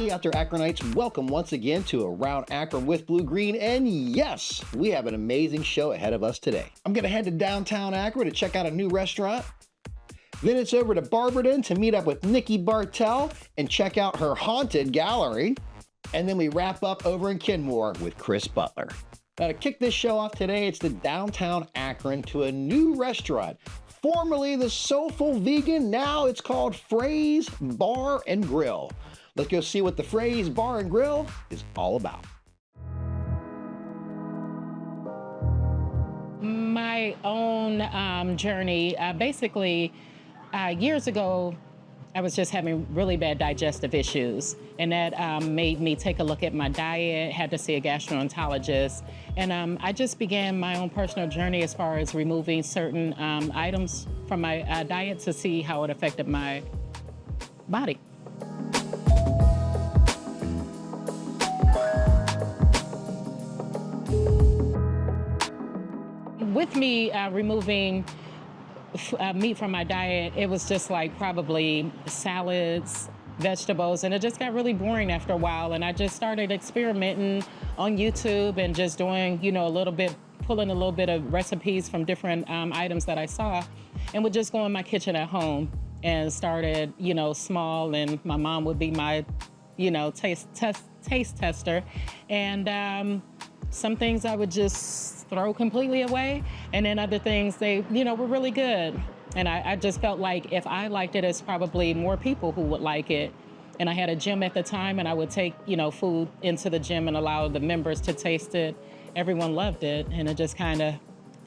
Hey, out there, Akronites. Welcome once again to Around Akron with Blue Green. And yes, we have an amazing show ahead of us today. I'm going to head to downtown Akron to check out a new restaurant. Then it's over to Barberton to meet up with Nikki Bartell and check out her haunted gallery. And then we wrap up over in Kenmore with Chris Butler. Now, to kick this show off today, it's the downtown Akron to a new restaurant. Formerly the Soulful Vegan, now it's called Fray's Bar and Grill. Let's go see what the Fray's Bar and Grill is all about. My own journey, basically, years ago, I was just having really bad digestive issues, and that made me take a look at my diet, had to see a gastroenterologist, and I just began my own personal journey as far as removing certain items from my diet to see how it affected my body. With me removing meat from my diet, it was just like probably salads, vegetables, and it just got really boring after a while. And I just started experimenting on YouTube and just doing, pulling a little bit of recipes from different items that I saw, and would just go in my kitchen at home and started, small, and my mom would be my, taste tester. And some things I would just throw completely away, and then other things, they, were really good. And I just felt like if I liked it, it's probably more people who would like it. And I had a gym at the time, and I would take, food into the gym and allow the members to taste it. Everyone loved it, and it just kind of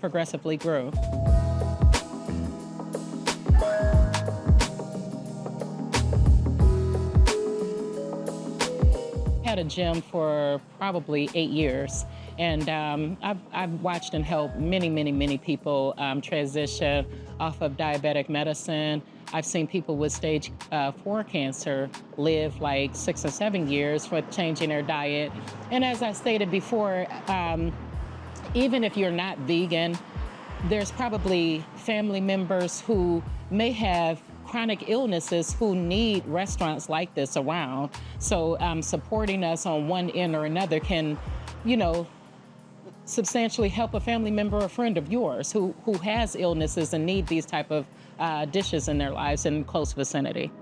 progressively grew. Had a gym for probably 8 years, and I've watched and helped many people transition off of diabetic medicine. I've seen people with stage 4 cancer live like 6 or 7 years for changing their diet. And as I stated before, even if you're not vegan, there's probably family members who may have chronic illnesses who need restaurants like this around. So supporting us on one end or another can, substantially help a family member or friend of yours who has illnesses and need these type of dishes in their lives in close vicinity.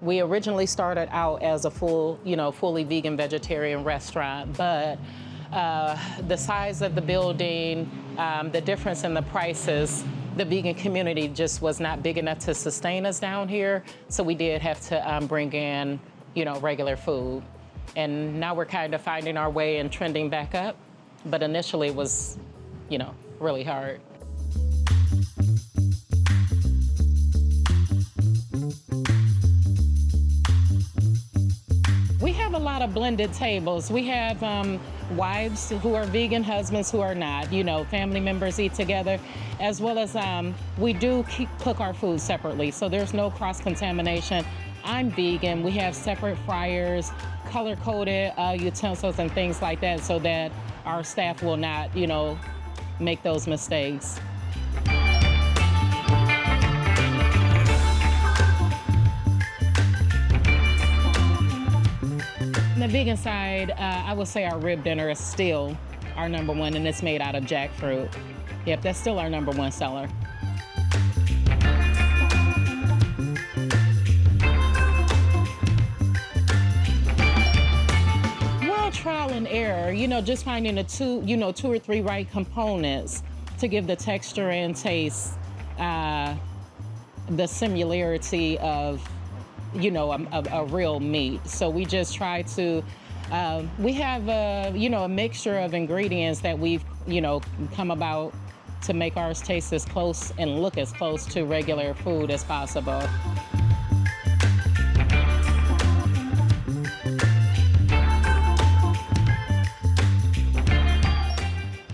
We originally started out as a fully vegan vegetarian restaurant, but the size of the building, the difference in the prices, the vegan community just was not big enough to sustain us down here. So we did have to bring in, regular food. And now we're kind of finding our way and trending back up. But initially it was, really hard. We have a lot of blended tables. We have wives who are vegan, husbands who are not. Family members eat together, as well as we do cook our food separately, so there's no cross-contamination. I'm vegan. We have separate fryers, color-coded utensils and things like that, so that our staff will not, make those mistakes. On the vegan side, I would say our rib dinner is still our #1, and it's made out of jackfruit. Yep, that's still our #1 seller. Well, trial and error, just finding the two or three right components to give the texture and taste, the similarity of a real meat. So we just try to, we have a mixture of ingredients that we've, come about to make ours taste as close and look as close to regular food as possible.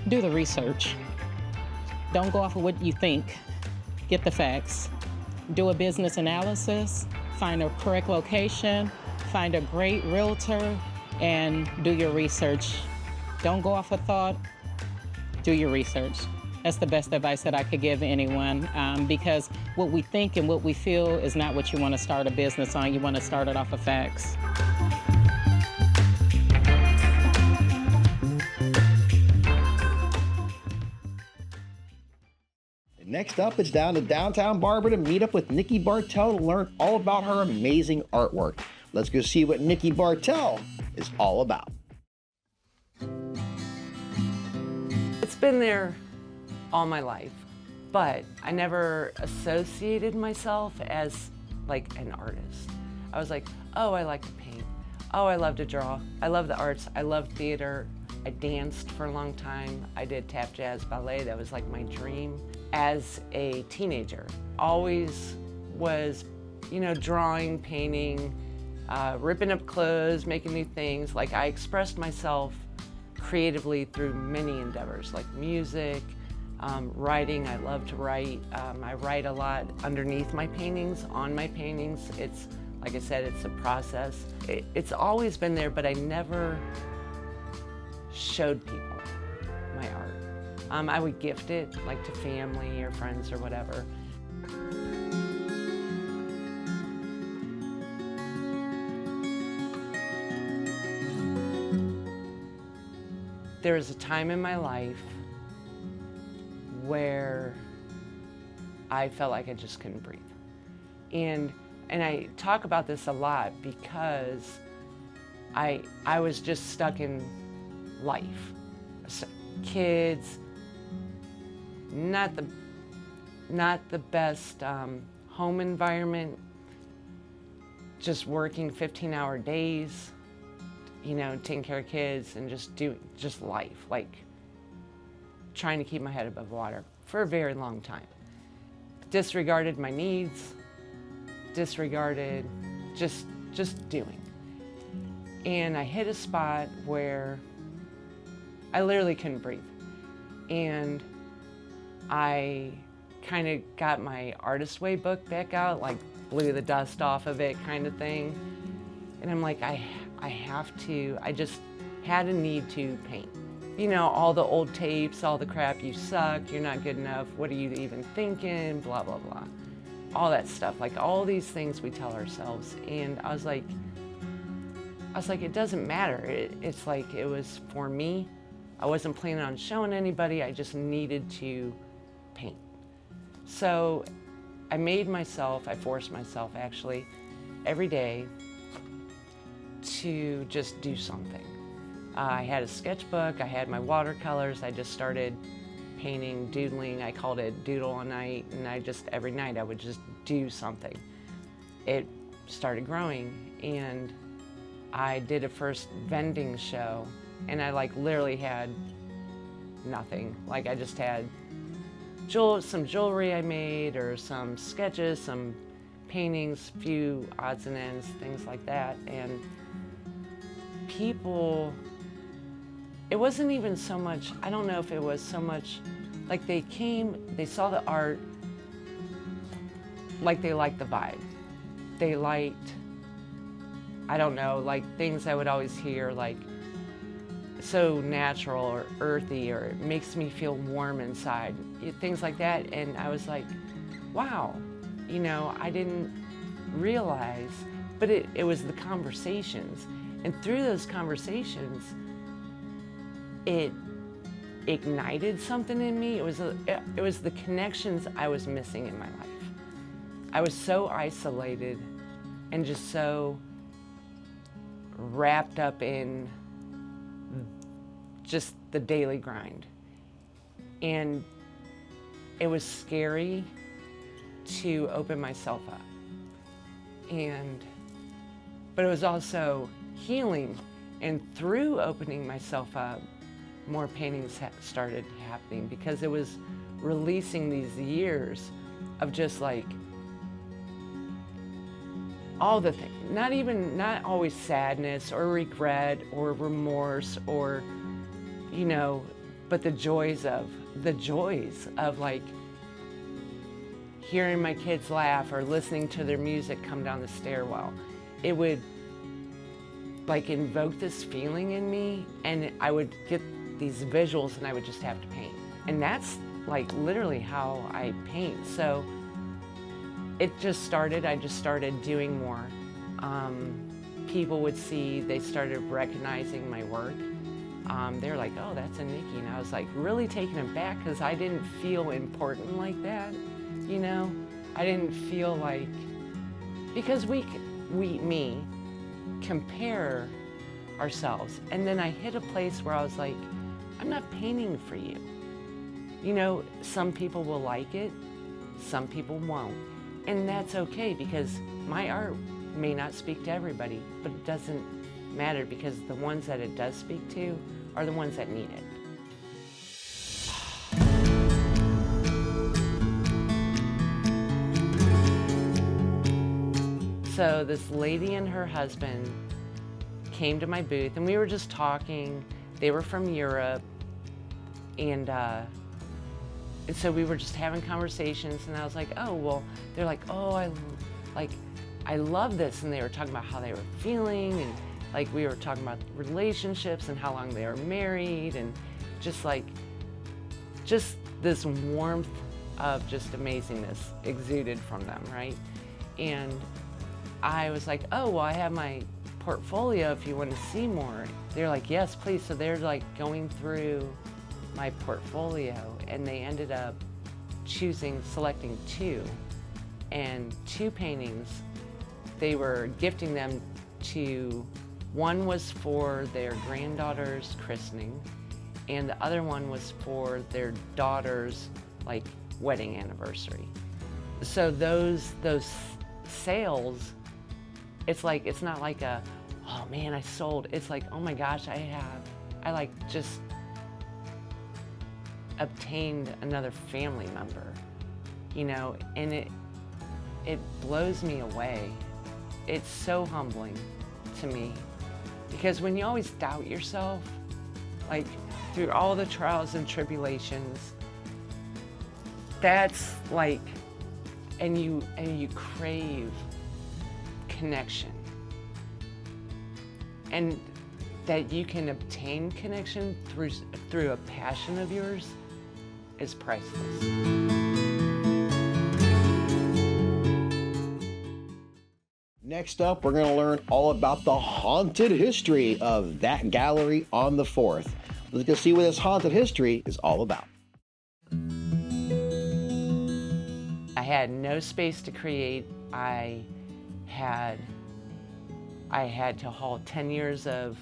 Do the research. Don't go off of what you think. Get the facts. Do a business analysis. Find a correct location, find a great realtor, and do your research. Don't go off a thought, do your research. That's the best advice that I could give anyone, because what we think and what we feel is not what you want to start a business on. You want to start it off of facts. Next up, it's down to downtown Barber to meet up with Nikki Bartell to learn all about her amazing artwork. Let's go see what Nikki Bartell is all about. It's been there all my life, but I never associated myself as like an artist. I was like, oh, I like to paint. Oh, I love to draw. I love the arts. I love theater. I danced for a long time. I did tap, jazz, ballet. That was like my dream. As a teenager, always was, you know, drawing, painting, ripping up clothes, making new things. Like, I expressed myself creatively through many endeavors, like music, writing. I love to write. I write a lot underneath my paintings, on my paintings. It's, like I said, it's a process. It's always been there, but I never showed people my art. I would gift it, like, to family or friends or whatever. There was a time in my life where I felt like I just couldn't breathe. And I talk about this a lot because I was just stuck in life. Kids, not the best home environment, just working 15-hour days, you know, taking care of kids and just life, like trying to keep my head above water for a very long time. Disregarded my needs, disregarded just doing. And I hit a spot where I literally couldn't breathe. And I kind of got my Artist Way book back out, like blew the dust off of it kind of thing. And I'm like, I just had a need to paint. You know, all the old tapes, all the crap, you suck, you're not good enough, what are you even thinking, blah, blah, blah. All that stuff, like all these things we tell ourselves. And I was like, it doesn't matter. It's like, it was for me. I wasn't planning on showing anybody, I just needed to paint. So I forced myself actually, every day to just do something. I had a sketchbook, I had my watercolors, I just started painting, doodling. I called it Doodle all Night, and every night I would just do something. It started growing, and I did a first vending show, and I like literally had nothing. Like, I just had some jewelry I made, or some sketches, some paintings, few odds and ends, things like that. And people, it wasn't even so much, I don't know if it was so much, like they came, they saw the art, like they liked the vibe. They liked, I don't know, like things I would always hear, like so natural or earthy, or it makes me feel warm inside, things like that. And I was like, wow, you know, I didn't realize, but it was the conversations. And through those conversations, it ignited something in me. It was the connections I was missing in my life. I was so isolated and just so wrapped up in just the daily grind. And it was scary to open myself up. But it was also healing. And through opening myself up, more paintings started happening, because it was releasing these years of just like all the things, not always sadness or regret or remorse or, you know, but the joys of like hearing my kids laugh or listening to their music come down the stairwell. It would like invoke this feeling in me, and I would get these visuals and I would just have to paint. And that's like literally how I paint. So it just started, I just started doing more. People would see, they started recognizing my work. They're like, oh, that's a Nikki. And I was like really taken aback because I didn't feel important like that, you know? I didn't feel like, because we compare ourselves. And then I hit a place where I was like, I'm not painting for you. You know, some people will like it, some people won't. And that's okay, because my art may not speak to everybody, but it doesn't matter, because the ones that it does speak to are the ones that need it. So this lady and her husband came to my booth, and we were just talking. They were from Europe, and so we were just having conversations, and I was like, oh, well, they're like, oh, I love this, and they were talking about how they were feeling, and like we were talking about relationships and how long they were married, and just this warmth of just amazingness exuded from them, right? And I was like, oh, well, I have my portfolio if you want to see more. They're like, yes, please. So they're like going through my portfolio, and they ended up selecting two paintings. They were gifting them to, one was for their granddaughter's christening, and the other one was for their daughter's like wedding anniversary. So those sales, it's like, it's not like a, oh man, I sold. It's like, oh my gosh, I like just obtained another family member, you know, and it blows me away. It's so humbling to me, because when you always doubt yourself, like through all the trials and tribulations, that's like, and you crave connection, and that you can obtain connection through a passion of yours is priceless. Next up, we're going to learn all about the haunted history of that gallery on the 4th. Let's go see what this haunted history is all about. I had no space to create. I had to haul 10 years of,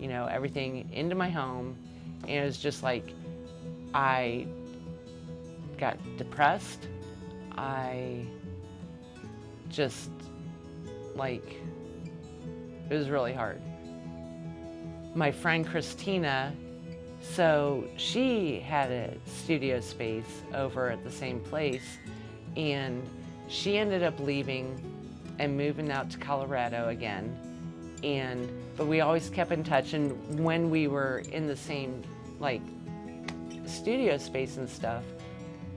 you know, everything into my home, and it was just like, I got depressed. I just, like, it was really hard. My friend Christina, so she had a studio space over at the same place, and she ended up leaving and moving out to Colorado again. But we always kept in touch, and when we were in the same like studio space and stuff,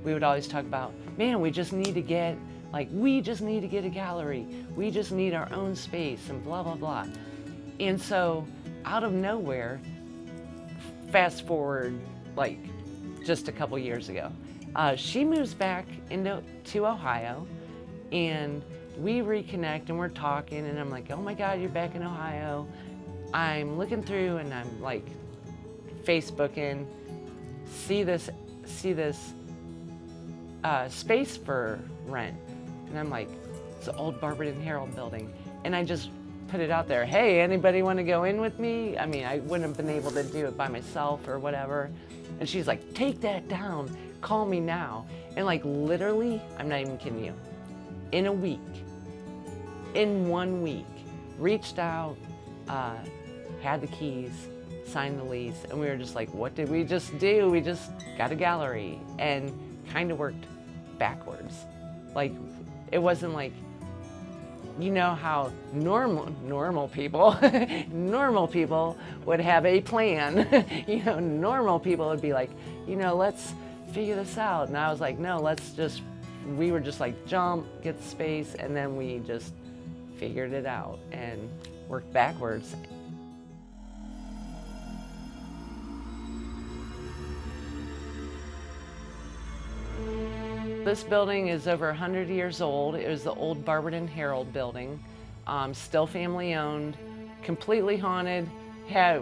we would always talk about, man, we just need to get a gallery. We just need our own space and blah, blah, blah. And so out of nowhere, fast forward like just a couple years ago, she moves back to Ohio, and we reconnect, and we're talking, and I'm like, oh my God, you're back in Ohio. I'm looking through, and I'm like Facebooking, see this space for rent. And I'm like, it's the old Barberton Herald building. And I just put it out there, hey, anybody want to go in with me? I mean, I wouldn't have been able to do it by myself or whatever. And she's like, take that down, call me now. And like literally, I'm not even kidding you, in 1 week, reached out, had the keys, signed the lease, and we were just like, what did we just do? We just got a gallery, and kind of worked backwards. Like, it wasn't like, you know how normal people, normal people would have a plan. You know, normal people would be like, you know, let's figure this out. And I was like, no, we were just like, jump, get the space, and then we just figured it out and worked backwards. This building is over 100 years old. It was the old Barberton Herald building, still family owned, completely haunted.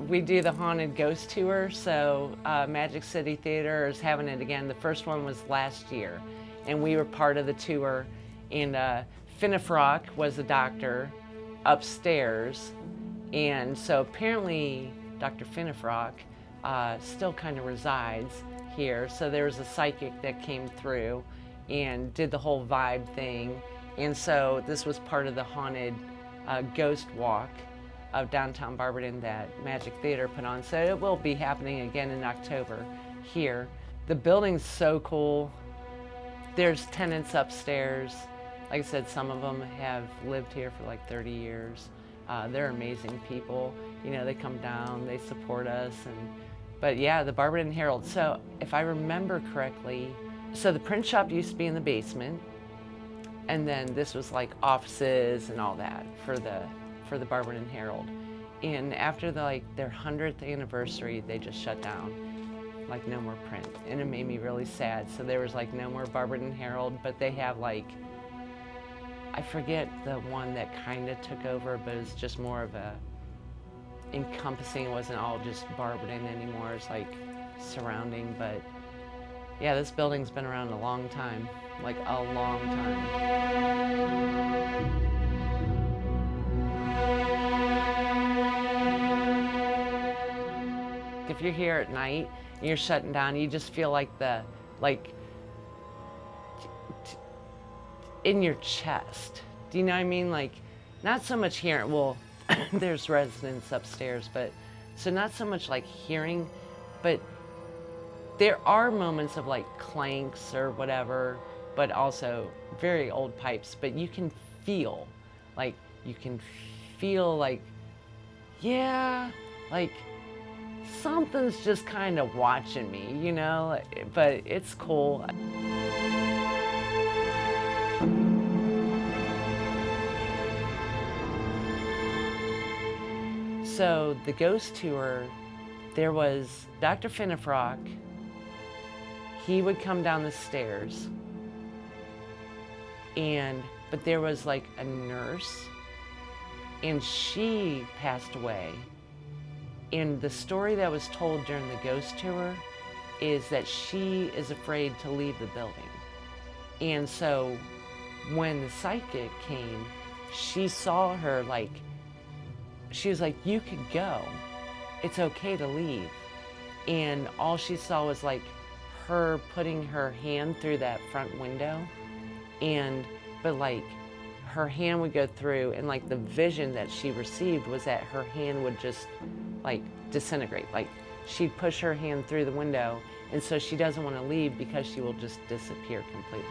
We do the haunted ghost tour, so Magic City Theater is having it again. The first one was last year, and we were part of the tour. And Finnefrock was a doctor upstairs, and so apparently Dr. Finnefrock still kind of resides here. So there was a psychic that came through and did the whole vibe thing. And so this was part of the haunted ghost walk of downtown Barberton that Magic Theater put on. So it will be happening again in October here. The building's so cool. There's tenants upstairs. Like I said, some of them have lived here for like 30 years. They're amazing people. You know, they come down, they support us. But yeah, the Barberton Herald. So if I remember correctly, so the print shop used to be in the basement, and then this was like offices and all that for the Barberton Herald. And after their 100th anniversary, they just shut down, like no more print. And it made me really sad. So there was like no more Barberton Herald, but they have like, I forget the one that kind of took over, but it's just more of a encompassing. It wasn't all just Barberton anymore. It's like surrounding, but yeah, this building's been around a long time, like a long time. If you're here at night and you're shutting down, you just feel like in your chest. Do you know what I mean? Like, not so much hearing, well, there's residents upstairs, but so not so much like hearing, but there are moments of like clanks or whatever, but also very old pipes, but you can feel like, yeah, like something's just kind of watching me, you know, but it's cool. So the ghost tour, there was Dr. Finnefrock. He would come down the stairs, but there was like a nurse, and she passed away. And the story that was told during the ghost tour is that she is afraid to leave the building. And so when the psychic came, she saw her like, she was like, you could go. It's okay to leave. And all she saw was like her putting her hand through that front window. But like her hand would go through, and like the vision that she received was that her hand would just like disintegrate. Like she'd push her hand through the window, and so she doesn't want to leave because she will just disappear completely.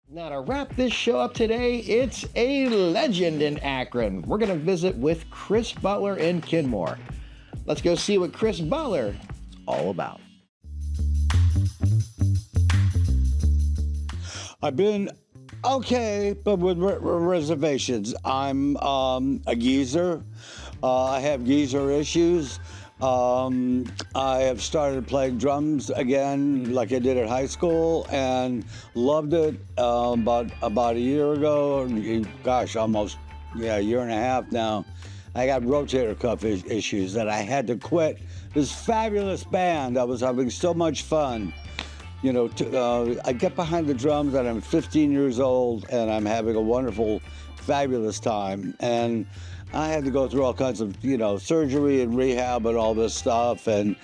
Now, to wrap this show up today, it's a legend in Akron. We're going to visit with Chris Butler in Kenmore. Let's go see what Chris Butler is all about. I've been okay, but with reservations. I'm a geezer. I have geezer issues. I have started playing drums again like I did at high school and loved it about a year ago. Gosh, almost, a year and a half now. I got rotator cuff issues that I had to quit this fabulous band. I was having so much fun. You know, I get behind the drums and I'm 15 years old and I'm having a wonderful, fabulous time. And I had to go through all kinds of, surgery and rehab and all this stuff, and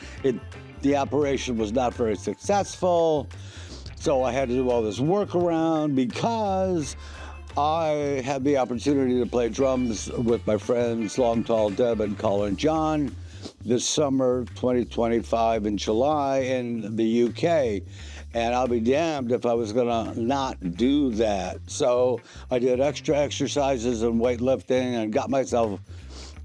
the operation was not very successful. So I had to do all this workaround because I had the opportunity to play drums with my friends Long Tall Deb and Colin John this summer, 2025 in July in the UK. And I'll be damned if I was gonna not do that. So I did extra exercises and weightlifting and got myself,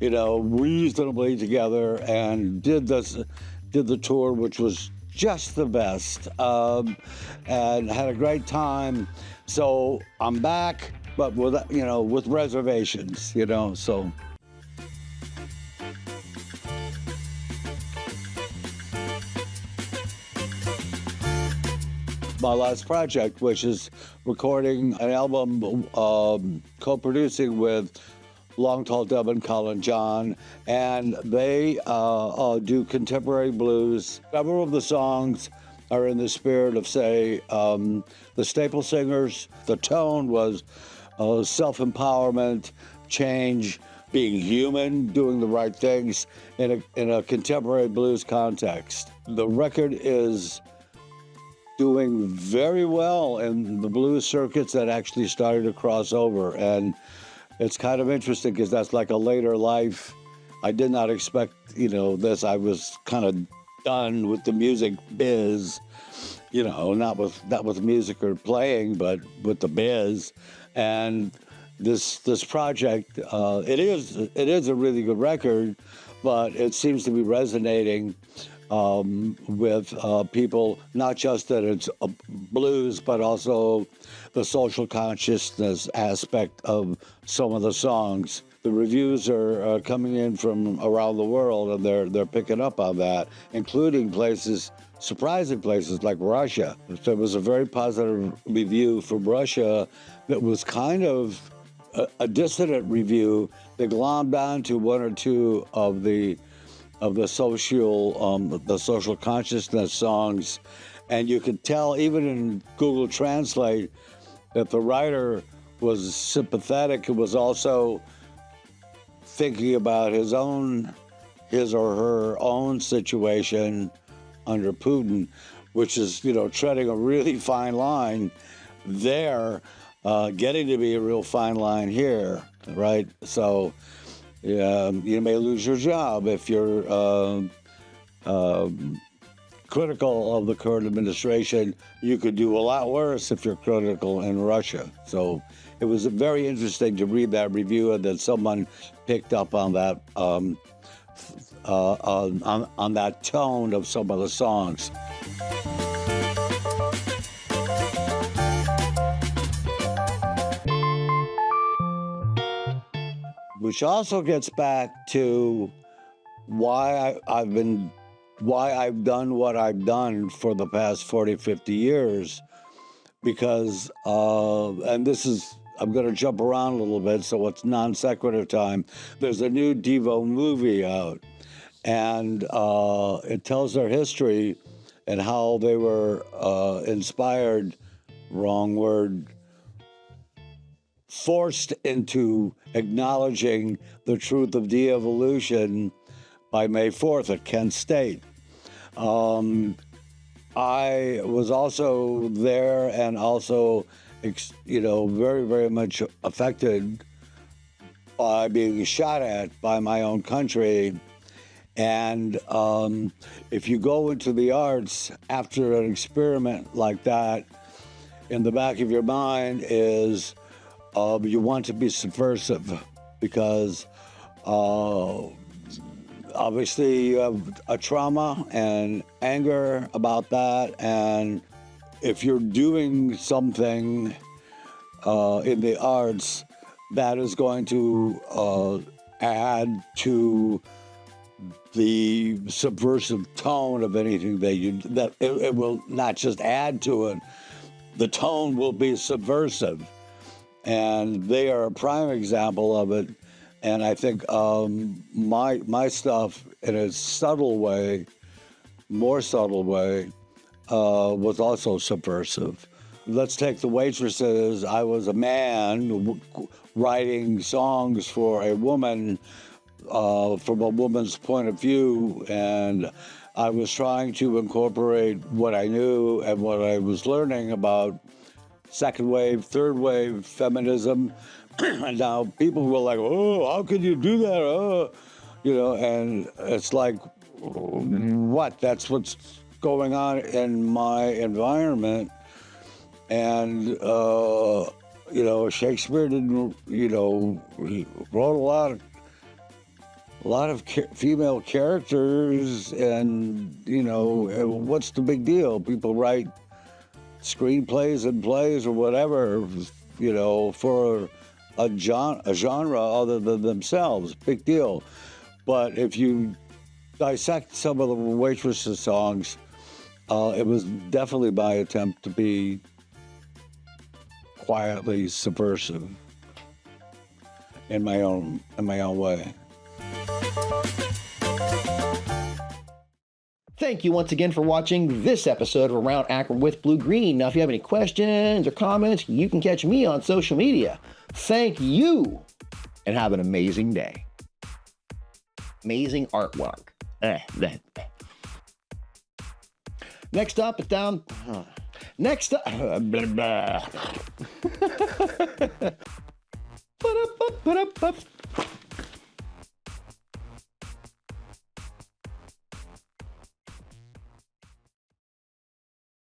reasonably together and did the tour, which was just the best, and had a great time. So I'm back, but with reservations, so. my last project, which is recording an album, co-producing with Long Tall Dub and Colin John, and they do contemporary blues. Several of the songs are in the spirit of, say, the Staple Singers. The tone was self-empowerment, change, being human, doing the right things in a contemporary blues context. The record is doing very well in the blues circuits that actually started to cross over, and it's kind of interesting because that's like a later life. I did not expect, this. I was kind of done with the music biz, not with music or playing, but with the biz. And this project, it is a really good record, but it seems to be resonating with people, not just that it's blues, but also the social consciousness aspect of some of the songs. The reviews are coming in from around the world, and they're picking up on that, including surprising places like Russia. There was a very positive review from Russia that was kind of a dissident review. They glommed onto one or two of the social consciousness songs, and you could tell even in Google Translate that the writer was sympathetic and was also thinking about his or her own situation under Putin, which is, treading a really fine line there, getting to be a real fine line here, right? So you may lose your job if you're critical of the current administration. You could do a lot worse if you're critical in Russia. So it was very interesting to read that review, and that someone picked up on that on that tone of some of the songs. Which also gets back to why I've done what I've done for the past 40, 50 years, because, and this is, I'm going to jump around a little bit, so it's non sequitur time. There's a new Devo movie out, and it tells their history and how they were inspired, wrong word, forced into acknowledging the truth of de-evolution by May 4th at Kent State. I was also there and also, very, very much affected by being shot at by my own country. And if you go into the arts after an experiment like that, in the back of your mind is you want to be subversive, because obviously you have a trauma and anger about that, and if you're doing something in the arts that is going to add to the subversive tone of anything that it will not just add to it, the tone will be subversive. And they are a prime example of it. And I think my stuff, in a more subtle way, was also subversive. Let's take The Waitresses. I was a man writing songs for a woman from a woman's point of view, and I was trying to incorporate what I knew and what I was learning about second wave, third wave feminism. And now people were like, oh, how could you do that? Oh, and it's like, what? That's what's going on in my environment. And, Shakespeare didn't, he wrote a lot of female characters, and, what's the big deal? People write screenplays and plays or whatever, for a genre other than themselves. Big deal. But if you dissect some of the Waitresses songs, It was definitely my attempt to be quietly subversive in my own way. Thank you once again for watching this episode of Around Akron with Blue Green. Now, if you have any questions or comments, you can catch me on social media. Thank you, and have an amazing day. Amazing artwork. Next up, it's down. Next up. Blah, blah.